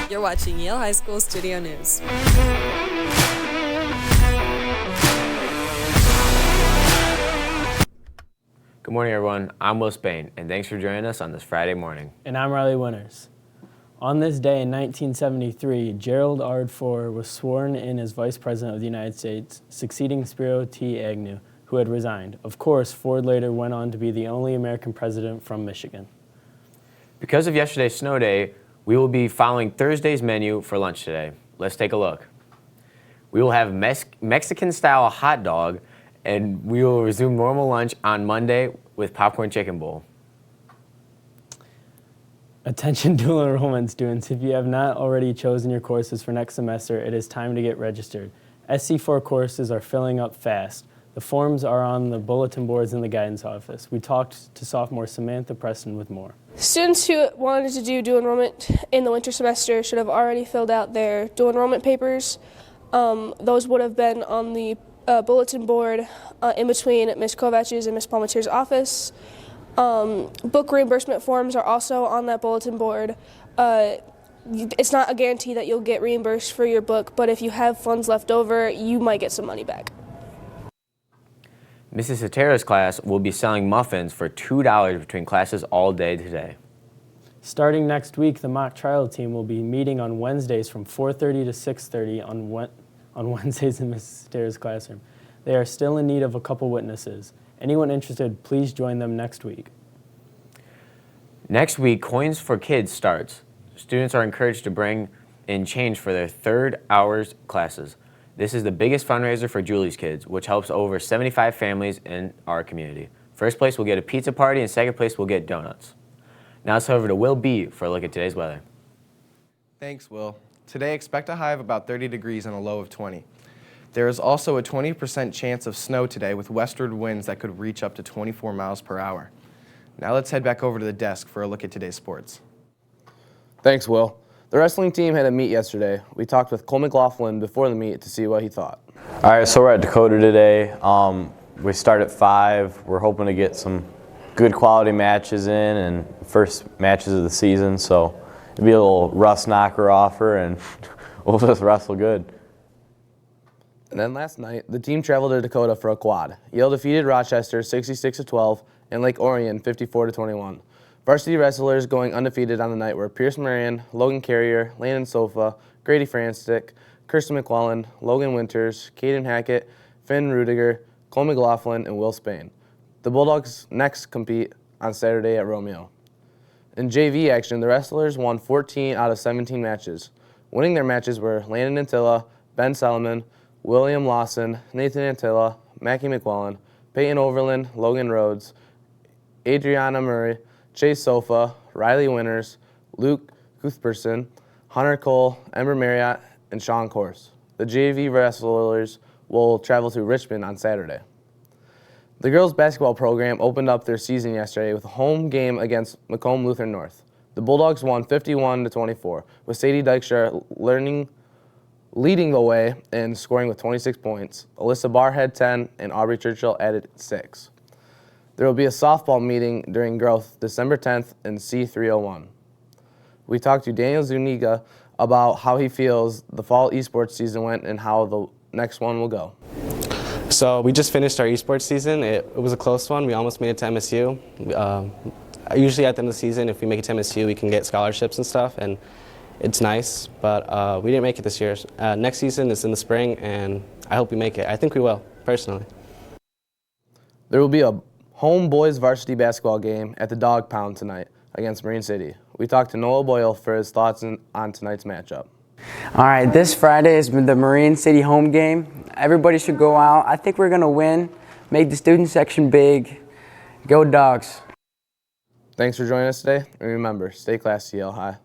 You're watching Yale High School Studio News. Good morning, everyone. I'm Will Spain, and thanks for joining us on this Friday morning. And I'm Riley Winters. On this day in 1973, Gerald Ardford was sworn in as Vice President of the United States, succeeding Spiro T. Agnew, who had resigned. Of course, Ford later went on to be the only American president from Michigan. Because of yesterday's snow day, we will be following Thursday's menu for lunch today. Let's take a look. We will have Mexican-style hot dog, and we will resume normal lunch on Monday with popcorn chicken bowl. Attention dual enrollment students, if you have not already chosen your courses for next semester, it is time to get registered. SC4 courses are filling up fast. The forms are on the bulletin boards in the guidance office. We talked to sophomore Samantha Preston with more. Students who wanted to do dual enrollment in the winter semester should have already filled out their dual enrollment papers. Those would have been on the bulletin board in between Ms. Kovach's and Ms. Palmetier's office. Book reimbursement forms are also on that bulletin board. It's not a guarantee that you'll get reimbursed for your book, but if you have funds left over, you might get some money back. Mrs. Satera's class will be selling muffins for $2 between classes all day today. Starting next week, the mock trial team will be meeting on Wednesdays from 4:30 to 6:30 on Wednesdays in Mrs. Satera's classroom. They are still in need of a couple witnesses. Anyone interested, please join them next week. Next week, Coins for Kids starts. Students are encouraged to bring in change for their third hours classes. This is the biggest fundraiser for Julie's Kids, which helps over 75 families in our community. First place will get a pizza party, and second place will get donuts. Now let's head over to Will B for a look at today's weather. Thanks, Will. Today, expect a high of about 30 degrees and a low of 20. There is also a 20% chance of snow today with westward winds that could reach up to 24 miles per hour. Now let's head back over to the desk for a look at today's sports. Thanks, Will. The wrestling team had a meet yesterday. We talked with Cole McLaughlin before the meet to see what he thought. All right, so we're at Dakota today. We start at 5. We're hoping to get some good quality matches in and first matches of the season, so it'll be a little rust knocker offer and we'll just wrestle good. And then last night, the team traveled to Dakota for a quad. Yale defeated Rochester 66-12 and Lake Orion 54-21. Varsity wrestlers going undefeated on the night were Pierce Marion, Logan Carrier, Landon Sofa, Grady Franstick, Kirsten McClellan, Logan Winters, Caden Hackett, Finn Rudiger, Cole McLaughlin, and Will Spain. The Bulldogs next compete on Saturday at Romeo. In JV action, the wrestlers won 14 out of 17 matches. Winning their matches were Landon Antilla, Ben Solomon, William Lawson, Nathan Antilla, Mackie McClellan, Peyton Overland, Logan Rhodes, Adriana Murray, Chase Sofa, Riley Winters, Luke Cuthbertson, Hunter Cole, Ember Marriott, and Sean Kors. The JV wrestlers will travel to Richmond on Saturday. The girls' basketball program opened up their season yesterday with a home game against Macomb Lutheran North. The Bulldogs won 51-24, with Sadie Dykeshire leading the way and scoring with 26 points. Alyssa Barr had 10, and Aubrey Churchill added 6. There will be a softball meeting during growth December 10th in C301. We talked to Daniel Zuniga about how he feels the fall esports season went and how the next one will go. So we just finished our esports season. It was a close one. We almost made it to MSU. Usually at the end of the season, if we make it to MSU, we can get scholarships and stuff, and it's nice, but we didn't make it this year. Next season is in the spring, and I hope we make it. I think we will, personally. There will be a home boys varsity basketball game at the Dog Pound tonight against Marine City. We talked to Noah Boyle for his thoughts on tonight's matchup. All right, this Friday is the Marine City home game. Everybody should go out. I think we're going to win, make the student section big. Go Dogs. Thanks for joining us today, and remember, stay classy, Yale High.